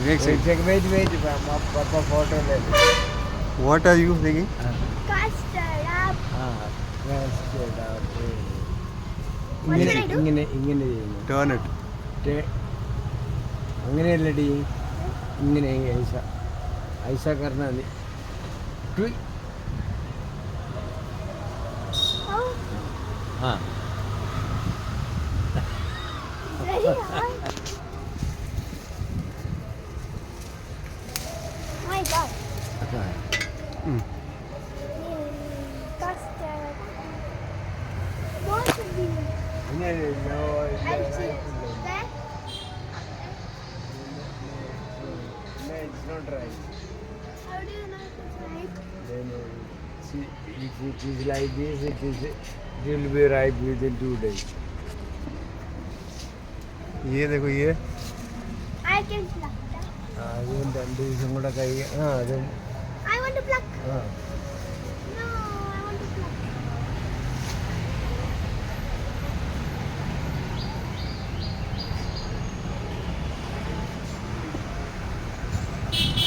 Wait. Papa photo. What are you thinking? Custard up. What should I do? ഇങ്ങനെ ചെയ്യുന്നു. Turn it. അങ്ങനെയല്ലടി, ഇങ്ങനെ ഐസ കറന്ന മതി. Oh, ആ very hard. My God. Mm. Custard. What should we do? I'll see. There. It's not right. How do you know if it's right? Then if it is like this, it will be ripe within 2 days. ये देखो ये I can pluck that. അതും 2 ദിവസം കൂടെ അതും I want to pluck. ആ No, I want to pluck.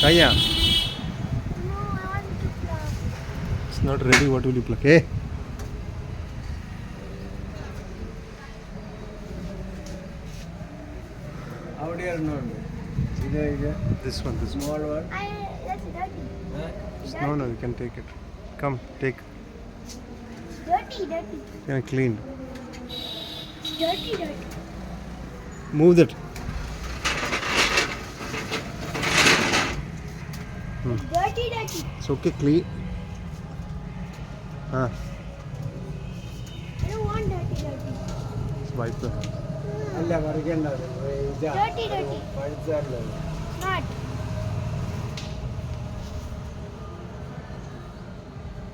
कहीं No, I want to pluck. It's not ready. What will you pluck? Hey. അവിടെ ഒരെണ്ണമുണ്ട്. ഇത് This one. small one. That's dirty. No, you can take it. Come, take. Dirty. Can clean. Dirty. Move that. Dirty. It's okay. Clean. I don't want dirty. Let's wipe the. അല്ല പറിക്കണ്ട. Dirty. പഴുത്തല്ലേ. Not.